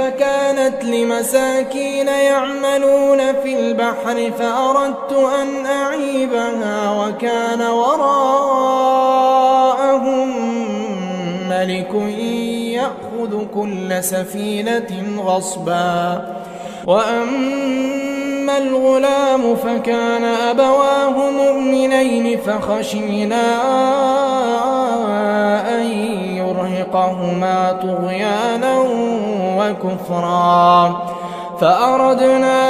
فكانت لمساكين يعملون في البحر فأردت أن أعيبها وكان وراءهم ملك يأخذ كل سفينة غصبا. وأما الغلام فكان أبواه مؤمنين فخشينا أن يرهقهما طغيانا وكفرا فأردنا